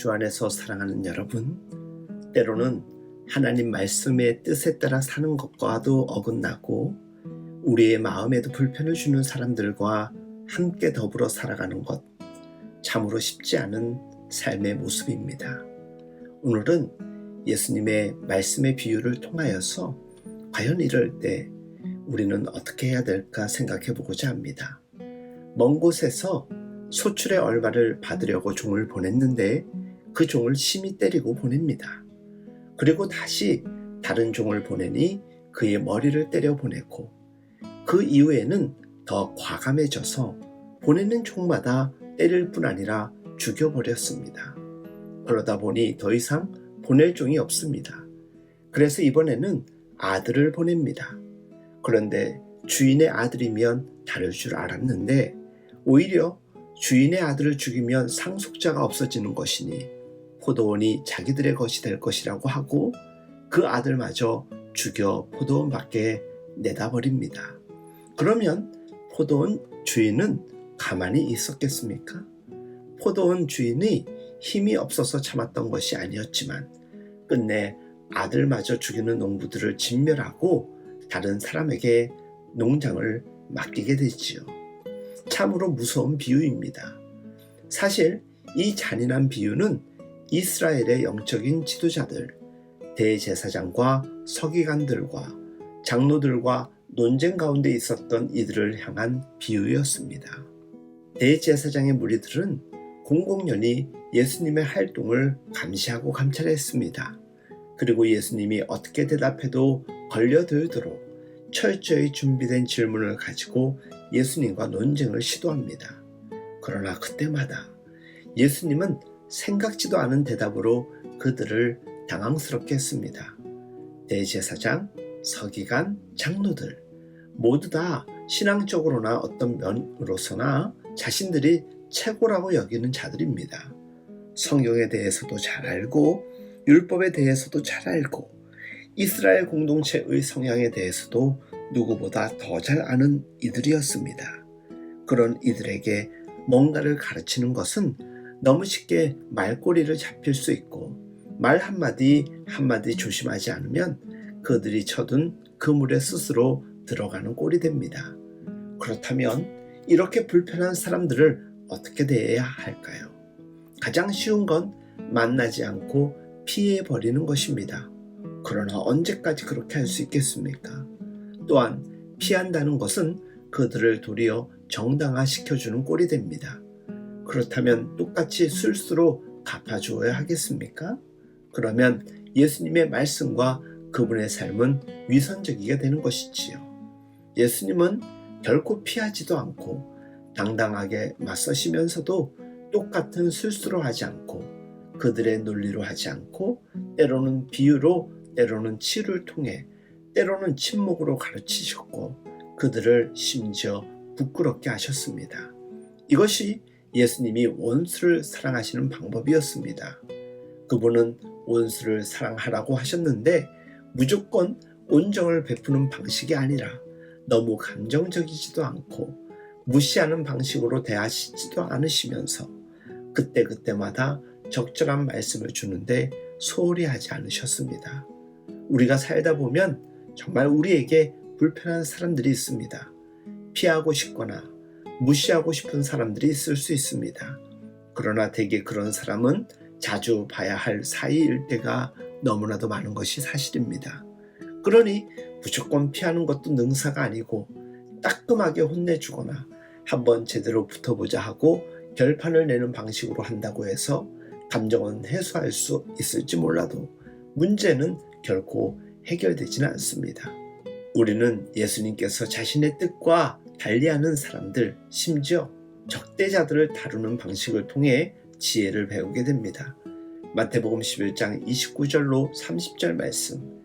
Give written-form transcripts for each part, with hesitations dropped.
주 안에서 사랑하는 여러분, 때로는 하나님 말씀의 뜻에 따라 사는 것과도 어긋나고 우리의 마음에도 불편을 주는 사람들과 함께 더불어 살아가는 것, 참으로 쉽지 않은 삶의 모습입니다. 오늘은 예수님의 말씀의 비유를 통하여서 과연 이럴 때 우리는 어떻게 해야 될까 생각해 보고자 합니다. 먼 곳에서 소출의 얼마를 받으려고 종을 보냈는데 그 종을 심히 때리고 보냅니다. 그리고 다시 다른 종을 보내니 그의 머리를 때려 보내고 그 이후에는 더 과감해져서 보내는 종마다 때릴 뿐 아니라 죽여버렸습니다. 그러다 보니 더 이상 보낼 종이 없습니다. 그래서 이번에는 아들을 보냅니다. 그런데 주인의 아들이면 다를 줄 알았는데 오히려 주인의 아들을 죽이면 상속자가 없어지는 것이니 포도원이 자기들의 것이 될 것이라고 하고 그 아들마저 죽여 포도원 밖에 내다버립니다. 그러면 포도원 주인은 가만히 있었겠습니까? 포도원 주인이 힘이 없어서 참았던 것이 아니었지만 끝내 아들마저 죽이는 농부들을 진멸하고 다른 사람에게 농장을 맡기게 되지요. 참으로 무서운 비유입니다. 사실 이 잔인한 비유는 이스라엘의 영적인 지도자들, 대제사장과 서기관들과 장로들과 논쟁 가운데 있었던 이들을 향한 비유였습니다. 대제사장의 무리들은 공공연히 예수님의 활동을 감시하고 감찰했습니다. 그리고 예수님이 어떻게 대답해도 걸려들도록 철저히 준비된 질문을 가지고 예수님과 논쟁을 시도합니다. 그러나 그때마다 예수님은 생각지도 않은 대답으로 그들을 당황스럽게 했습니다. 대제사장, 서기관, 장로들 모두 다 신앙적으로나 어떤 면으로서나 자신들이 최고라고 여기는 자들입니다. 성경에 대해서도 잘 알고 율법에 대해서도 잘 알고 이스라엘 공동체의 성향에 대해서도 누구보다 더 잘 아는 이들이었습니다. 그런 이들에게 뭔가를 가르치는 것은 너무 쉽게 말꼬리를 잡힐 수 있고 말 한마디 한마디 조심하지 않으면 그들이 쳐둔 그물에 스스로 들어가는 꼴이 됩니다. 그렇다면 이렇게 불편한 사람들을 어떻게 대해야 할까요? 가장 쉬운 건 만나지 않고 피해버리는 것입니다. 그러나 언제까지 그렇게 할 수 있겠습니까? 또한 피한다는 것은 그들을 도리어 정당화시켜주는 꼴이 됩니다. 그렇다면 똑같이 술수로 갚아주어야 하겠습니까? 그러면 예수님의 말씀과 그분의 삶은 위선적이게 되는 것이지요. 예수님은 결코 피하지도 않고 당당하게 맞서시면서도 똑같은 술수로 하지 않고 그들의 논리로 하지 않고 때로는 비유로 때로는 치유를 통해 때로는 침묵으로 가르치셨고 그들을 심지어 부끄럽게 하셨습니다. 이것이 예수님이 원수를 사랑하시는 방법이었습니다. 그분은 원수를 사랑하라고 하셨는데 무조건 온정을 베푸는 방식이 아니라 너무 감정적이지도 않고 무시하는 방식으로 대하시지도 않으시면서 그때그때마다 적절한 말씀을 주는데 소홀히 하지 않으셨습니다. 우리가 살다 보면 정말 우리에게 불편한 사람들이 있습니다. 피하고 싶거나 무시하고 싶은 사람들이 있을 수 있습니다. 그러나 대개 그런 사람은 자주 봐야 할 사이일 때가 너무나도 많은 것이 사실입니다. 그러니 무조건 피하는 것도 능사가 아니고 따끔하게 혼내주거나 한번 제대로 붙어보자 하고 결판을 내는 방식으로 한다고 해서 감정은 해소할 수 있을지 몰라도 문제는 결코 해결되지는 않습니다. 우리는 예수님께서 자신의 뜻과 달리하는 사람들, 심지어 적대자들을 다루는 방식을 통해 지혜를 배우게 됩니다. 마태복음 11장 29절로 30절 말씀.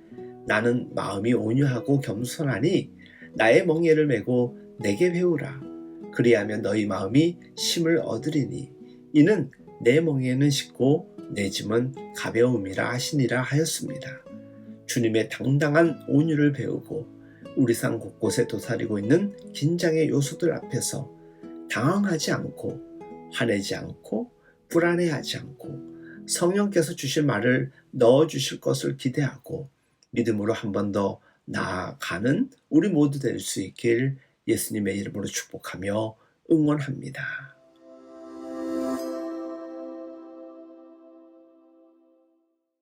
나는 마음이 온유하고 겸손하니 나의 멍에를 메고 내게 배우라. 그리하면 너희 마음이 쉼을 얻으리니 이는 내 멍에는 쉽고 내 짐은 가벼움이라 하시니라 하였습니다. 주님의 당당한 온유를 배우고 우리 삶 곳곳에 도사리고 있는 긴장의 요소들 앞에서 당황하지 않고 화내지 않고 불안해하지 않고 성령께서 주실 말을 넣어 주실 것을 기대하고 믿음으로 한 번 더 나아가는 우리 모두 될 수 있길 예수님의 이름으로 축복하며 응원합니다.